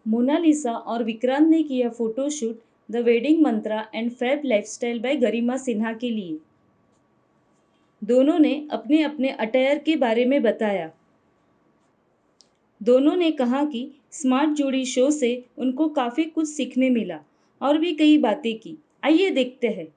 Mona Lisa और विक्रांत ने किया photoshoot the wedding mantra and fab lifestyle by Garima Sinha के लिए। दोनों ने अपने अपने अटायर के बारे में बताया। दोनों ने कहा कि स्मार्ट जोड़ी शो से उनको काफी कुछ सीखने मिला और भी कई बातें की। आइए देखते हैं।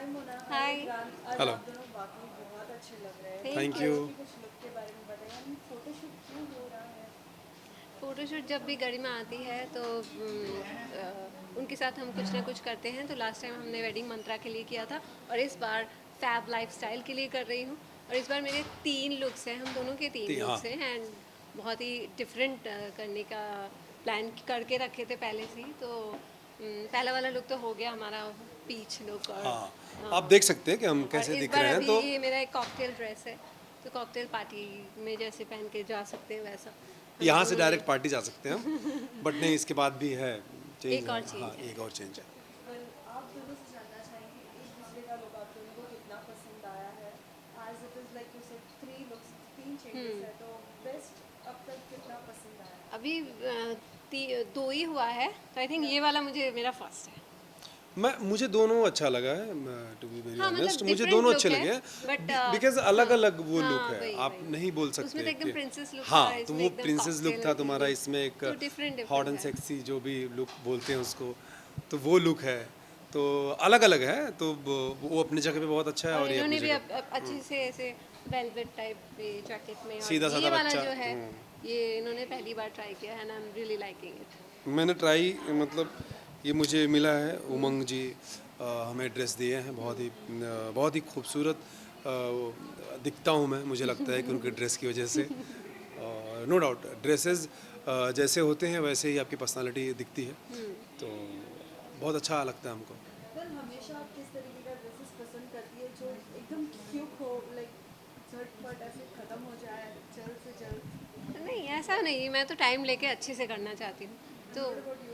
हाय। हेलो। आप दोनों वाकई बहुत अच्छे लग रहे हैं। थैंक आज यू। की कुछ लुक के बारे में बताइए, फोटोशूट क्यों हो रहा है? फ़ोटोशूट जब भी गरिमा आती है तो उनके साथ हम कुछ ना कुछ करते हैं। तो लास्ट टाइम हमने वेडिंग मंत्रा के लिए किया था और इस बार फैब लाइफस्टाइल के लिए कर रही हूँ। और इस बार मेरे 3 लुक्स हैं, हम दोनों के 3 हाँ। लुक्स हैं एंड बहुत ही डिफरेंट करने का प्लान करके रखे थे पहले से ही। तो पहला वाला लुक तो हो गया हमारा पीच लुक और हाँ, आप देख सकते हैं कि हम और कैसे इस दिख बार रहे हैं। अभी तो ये मेरा एक कॉकटेल ड्रेस है, तो कॉकटेल पार्टी में जैसे पहन के जा सकते हैं वैसा हम यहाँ से दोनों ने डायरेक्ट पार्टी जा सकते हैं हम, बट नहीं, इसके बाद भी है चेंज एक है। और हाँ, चेंज है। एक और चेंज है। आप दोनों से जानना चाहेंगे एक दूसरे का लुक आप दोनों को कितना पसंद आया है। आज it is like you said 3 looks, 3 changes है, तो बेस्ट अब तक कितना पसंद आया? अभी 2 ही हुआ है, तो आई थिंक ये वाला मुझे मेरा फर्स्ट है। मुझे दोनों अच्छा लगा है, टू बी वेरी हाँ ऑनेस्ट, मतलब मुझे डिफरेंट दोनों अच्छे लुक है लगे हैं बट बिकॉज अलग हाँ अलग वो लुक हाँ है। वही आप वही नहीं बोल उसमें सकते तो एकदम कि प्रिंसेस लुक था, हाँ, तो इसमें वो एकदम प्रिंसेस लुक कॉकटेल था तुम्हारा, इसमें एक तो डिफरेंट हॉट एंड डिफरेंट है। सेक्सी जो भी लुक बोलते हैं उसको, तो वो लुक है। तो अलग अलग है, तो वो अपनी जगह पे बहुत अच्छा है और और ये अपनी इन्होंने भी जगह अब अच्छे से ऐसे वेलवेट टाइप जैकेट में, सीधा और ये साधा वाला बच्चा। जो है ये इन्होंने पहली बार ट्राई किया है and I am really liking it. मैंने ट्राई, मतलब ये मुझे मिला है, उमंग जी हमें ड्रेस दिए हैं, बहुत ही खूबसूरत दिखता हूँ मैं, मुझे लगता है कि उनके ड्रेस की वजह से। और नो डाउट ड्रेसेस जैसे होते हैं वैसे ही आपकी पर्सनालिटी दिखती है, तो बहुत अच्छा लगता है हमको। वेल हमेशा आप किस तरीके का ड्रेसेस पसंद करती है जो एकदम क्यूट हो, लाइक झटपट ऐसे खत्म हो जाए जल्द से जल्द? नहीं ऐसा नहीं, मैं तो टाइम लेके अच्छे से करना चाहती हूँ तो व्हाट अबाउट यू?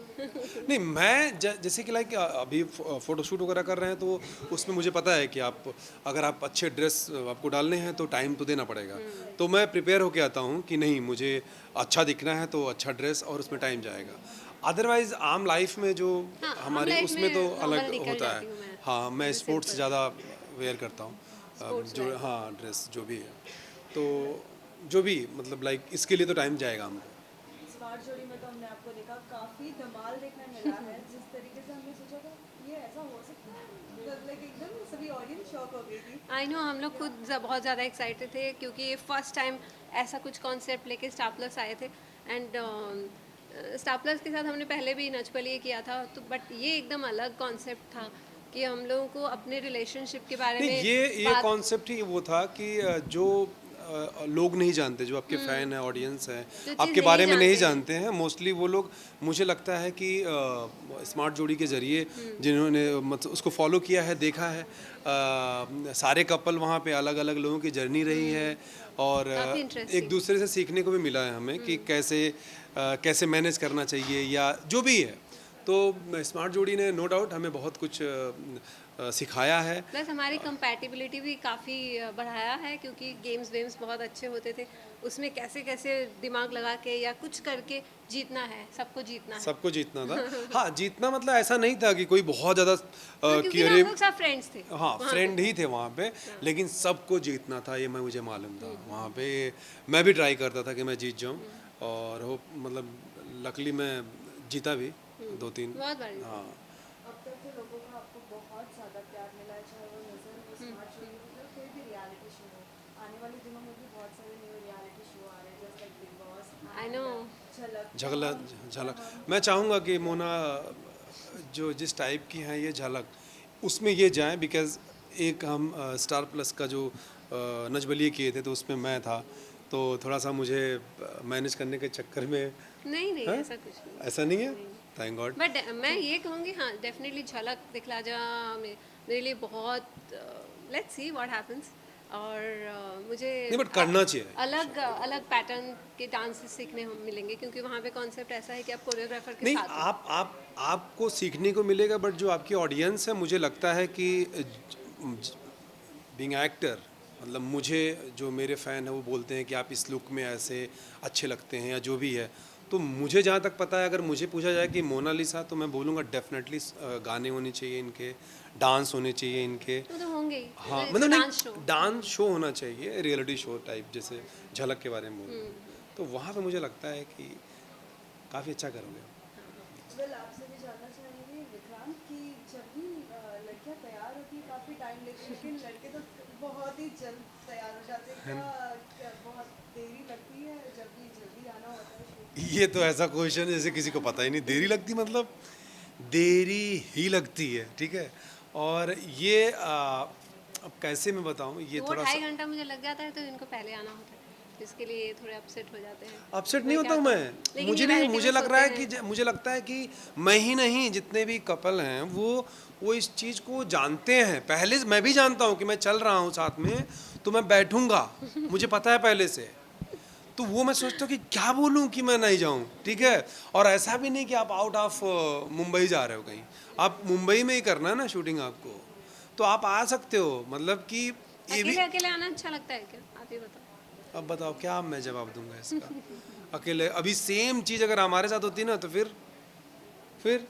नहीं, मैं जैसे कि लाइक अभी फ़ोटोशूट वगैरह कर रहे हैं, तो उसमें मुझे पता है कि आप अगर आप अच्छे ड्रेस आपको डालने हैं तो टाइम तो देना पड़ेगा। तो मैं प्रिपेयर होके आता हूँ कि नहीं, मुझे अच्छा दिखना है तो अच्छा ड्रेस और उसमें टाइम जाएगा। अदरवाइज़ आम लाइफ में जो हाँ आम हमारी, लाइफ उसमें तो में नॉर्मल अलग निकल होता है। जाती हूँ मैं, हाँ, मैं जैसे स्पोर्ट्स सिंपल ज़्यादा वेयर करता हूँ, स्पोर्ट्स जो वेयर। हाँ ड्रेस जो भी है, तो जो भी मतलब लाइक इसके लिए तो टाइम जाएगा हमको। स्मार्ट जोड़ी में तो हमने आपको देखा, काफी धमाल देखने मिला है। जिस तरीके से हमने सोचा था ये ऐसा हो सकता है, मतलब लाइक एकदम सभी ऑडियंस शॉक हो गई थी। आई नो, हम लोग खुद बहुत ज़्यादा एक्साइटेड थे क्योंकि ये फर्स्ट टाइम ऐसा कुछ कॉन्सेप्ट लेके स्टार प्लस आए थे एंड स्टार प्लस के साथ हमने पहले भी नच बलिए किया था, तो बट ये एकदम अलग कॉन्सेप्ट था कि हम लोगों को अपने रिलेशनशिप के बारे नहीं, में ये बात। कॉन्सेप्ट ही वो था कि जो लोग नहीं जानते, जो आपके फ़ैन हैं, ऑडियंस हैं, जो चीज़ आपके नहीं बारे में नहीं जानते हैं। जानते हैं, मोस्टली वो लोग, मुझे लगता है कि स्मार्ट जोड़ी के ज़रिए जिन्होंने मतलब उसको फॉलो किया है, देखा है, सारे कपल वहाँ पे अलग अलग लोगों की जर्नी रही है, और काफ़ी एक इंटरेस्टिंग। दूसरे से सीखने को भी मिला है हमें कि कैसे मैनेज करना चाहिए या जो भी है। तो स्मार्ट जोड़ी ने नो डाउट हमें बहुत कुछ सिखाया है। प्लस हमारी कंपैटिबिलिटी भी काफ़ी बढ़ाया है क्योंकि गेम्स वेम्स बहुत अच्छे होते थे, उसमें कैसे कैसे दिमाग लगा के या कुछ करके जीतना है, सबको जीतना है। सबको जीतना था। हाँ, जीतना मतलब ऐसा नहीं था कि कोई बहुत ज़्यादा हाँ कि क्योंकि ना अरे, हम लोग सब फ्रेंड्स थे हाँ वहाँ पे। फ्रेंड ही थे वहाँ पे, लेकिन सबको जीतना था ये मुझे मालूम था। वहाँ पे मैं भी ट्राई करता था कि मैं जीत जाऊँ, और हो मतलब लकली मैं जीता भी 2-3। बहुत बारी। हाँ, अब तक के लोगों का आपको बहुत ज़्यादा प्यार मिला है, चाहे वो नज़र हो, स्मार्ट जोड़ी हो, या कोई भी रियलिटी शो हो। आने वाले दिनों में भी बहुत सारे न्यू रियलिटी शो आ रहे हैं, जैसे like big boss, I know. झलक। तो झलक हम झलक हम मैं चाहूँगा कि मोना जो जिस टाइप की हैं ये झलक, उसमें ये जाएं, बिकॉज़ एक हम स्टार प्लस का जो नच बलिए किए थे तो उसमें मैं था, तो थोड़ा सा मुझे मैनेज करने के चक्कर में। नहीं नहीं हाँ, ऐसा कुछ नहीं। ऐसा नहीं है, नहीं थैंक गॉड। बट मैं ये कहूँगी हाँ डेफिनेटली झलक दिखला जा मेरे लिए बहुत, लेट्स सी व्हाट हैपेंस। और मुझे नहीं, बट करना चाहिए। अलग अलग पैटर्न के डांसेस सीखने हम मिलेंगे क्योंकि वहाँ पे कॉन्सेप्ट ऐसा है कि आप कोरियोग्राफर के नहीं, साथ हो। आपको सीखने को मिलेगा, बट जो आपकी ऑडियंस है, मुझे लगता है कि बीइंग एक्टर, मतलब मुझे जो मेरे फ़ैन हैं वो बोलते हैं कि आप इस लुक में ऐसे अच्छे लगते हैं या जो भी है, तो मुझे जहाँ तक पता है, अगर मुझे पूछा जाए कि मोनालिसा, तो मैं बोलूँगा डेफिनेटली गाने होने चाहिए इनके, डांस होने चाहिए इनके। तो होंगे ही, हाँ, इट्स अ मतलब डांस शो। नहीं, डांस शो होना चाहिए, रियलिटी शो टाइप, जैसे झलक के बारे में बोलूँ तो वहाँ पे मुझे लगता है कि काफ़ी अच्छा करोगे। वेल आपसे भी जानना चाहेंगे विक्रांत कि जब भी लड़कियां तैयार होती है काफ़ी टाइम लेती है लेकिन लड़के तो बहुत ही जल्द तैयार हो जाते हैं क्या बहुत देरी लगती है जब भी जल्दी आना होता है shoot ये तो ऐसा क्वेश्चन है जैसे किसी को पता ही नहीं। देरी लगती मतलब देरी ही लगती है, ठीक है। और ये अब कैसे मैं बताऊँ, ये दो थोड़ा ढाई सा घंटा मुझे लग जाता है तो इनको पहले आना होता है, तो इसके लिए ये थोड़े अपसेट हो जाते हैं। अपसेट मैं नहीं होता क्या हूँ करूँ? मैं। लेकिन मुझे ये नहीं, vanity मुझे में लग रहा है सोते कि हैं। मुझे लगता है कि मैं ही नहीं, जितने भी कपल हैं वो इस चीज़ को जानते हैं पहले से। मैं भी जानता हूँ कि मैं चल रहा हूँ साथ में तो मैं बैठूंगा, मुझे पता है पहले से। तो वो मैं सोचता हूँ कि क्या बोलूँ कि मैं नहीं जाऊँ, ठीक है। और ऐसा भी नहीं कि आप आउट ऑफ मुंबई जा रहे हो कहीं, आप मुंबई में ही करना है ना शूटिंग आपको, तो आप आ सकते हो। मतलब कि ये भी, अकेले अकेले आना अच्छा लगता है क्या, आप ये बताओ। अब बताओ क्या मैं जवाब दूंगा इसका। अकेले अभी सेम चीज़ अगर हमारे साथ होती ना तो फिर फिर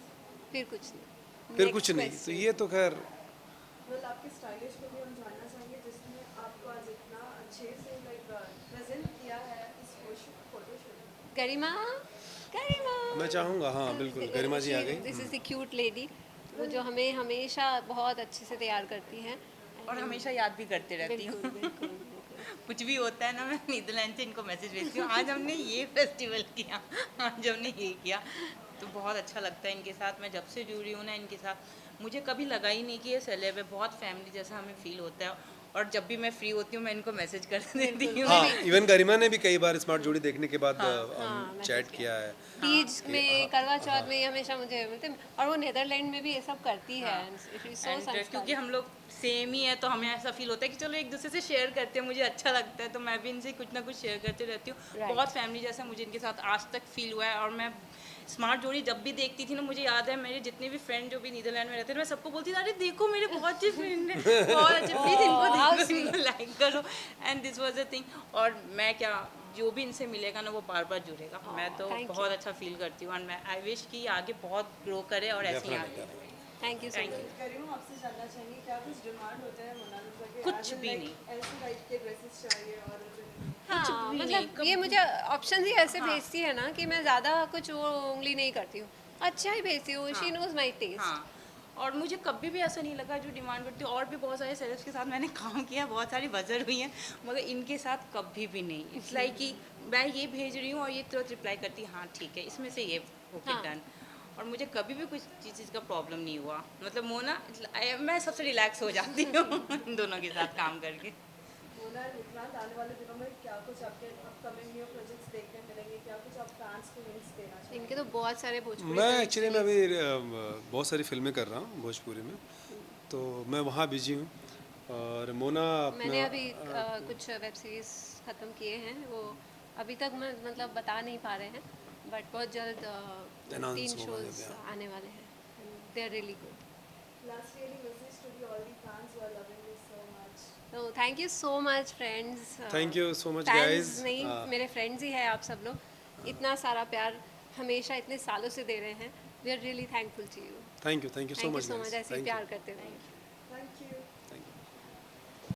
कुछ नहीं। फिर कुछ नेक्स्ट नहीं। तो क्वेश्चन। ये तो खैर वेल आपके स्टाइलिश को भी हम जानना चाहेंगे जिसने आपको आज इतना अच्छे से लाइक प्रेजेंट किया है इस फोटोशूट में गरिमा, गरिमा। मैं चाहूँगा, हाँ बिल्कुल, गरिमा जी आ गई। This is the cute lady, वो जो हमें हमेशा बहुत अच्छे से तैयार करती है। और हमेशा याद भी करते रहती बिल्कुल हूँ। बिल्कुल बिल्कुल। कुछ भी होता है ना, मैं नीदरलैंड से इनको मैसेज भेजती हूँ, आज हमने ये फेस्टिवल किया, आज हमने ये किया। तो बहुत अच्छा लगता है इनके साथ। मैं जब से जुड़ी हूँ ना इनके साथ, मुझे कभी लगा ही नहीं कि ये सेलेब है। बहुत फैमिली जैसा हमें फील होता है। और जब भी मैं फ्री होती हूँ मैं इनको मैसेज कर देती हूँ। हाँ, इवन गरिमा ने भी कई बार स्मार्ट जोड़ी देखने के बाद हाँ, मैसेज चैट किया। किया है। तीज कि में, हाँ, करवा चौथ में ये हमेशा मुझे मिलते हैं, और वो नेदरलैंड में भी ये सब करती है। सो एंड क्योंकि संस्कारी। हम लोग सेम ही है तो हमें ऐसा फील होता है कि चलो एक दूसरे से शेयर करते हैं, मुझे अच्छा लगता है तो मैं भी इनसे कुछ ना कुछ शेयर करते रहती हूँ। Right. बहुत फैमिली जैसा मुझे इनके साथ आज तक फील हुआ है। और मैं स्मार्ट जोड़ी जब भी देखती थी ना, मुझे याद है मेरे जितने भी फ्रेंड जो भी नीदरलैंड में रहते थे, मैं सबको बोलती थी अरे देखो मेरे बहुत अच्छे फ्रेंड है, बहुत अच्छे, प्लीज़ इनको Oh, how देखो, इनको लाइक करो। And this was a thing. और मैं क्या, जो भी इनसे मिलेगा ना वो बार बार जुड़ेगा। मैं तो thank बहुत you. अच्छा फील करती हूँ। और मैं आई विश कि आगे बहुत ग्रो करे और ऐसे ही आगे। Thank you so Thank much. you. करीम आपसे जानना चाहेंगे क्या कुछ डिमांड होता है मोनालिसा के कुछ as in, भी like, नहीं। ऐसे टाइप के ड्रेसेस चाहिए और हाँ, भी नहीं, मतलब ये मुझे ऑप्शन ही ऐसे हाँ। भेजती है ना कि मैं ज़्यादा कुछ वो उंगली नहीं करती हूँ, अच्छा ही भेजती हूँ। She knows my taste. हाँ। और मुझे कभी भी ऐसा नहीं लगा जो डिमांड करती हूँ। और भी बहुत सारे सेलेब्स के साथ मैंने काम किया, बहुत सारी बजर हुई हैं, मगर इनके साथ कभी भी नहीं। इट्स लाइक कि मैं ये भेज रही हूँ और ये तुरंत रिप्लाई करती है हाँ ठीक है, इसमें से ये ओके हाँ। डन। और मुझे कभी भी कुछ चीज़ का प्रॉब्लम नहीं हुआ। मतलब मोना, मैं सबसे रिलैक्स हो जाती हूँ इन दोनों के साथ काम करके। मोना और विक्रांत आने वाले दिनों में क्या कुछ आपके अपकमिंग न्यू प्रोजेक्ट्स देखने मिलेंगे, क्या कुछ आप फैंस को हिंट्स देना चाहेंगे? इनके तो बहुत सारे भोजपुरी मैं फिल्म एक्चुअली मैं अभी बहुत सारी फिल्में कर रहा हूँ भोजपुरी में, तो मैं वहाँ बिजी हूँ। और मोना अपना मैंने अभी कुछ वेब सीरीज ख़त्म किए हैं, वो अभी तक मैं मतलब बता नहीं पा रहे हैं, बट बहुत जल्द Announce 3 होगा शोज जब, yeah. आने वाले हैं। They are really good. Lastly, any message to the all the fans who are loving this so much? तो thank you so much friends. Thank you so much fans guys. नहीं, मेरे friends ही हैं आप सब लोग। इतना सारा प्यार हमेशा इतने सालों से दे रहे हैं। We are really thankful to you. Thank you so thank you much so guys, much, ऐसे ही थैंक यू। प्यार करते रहिए। Thank you.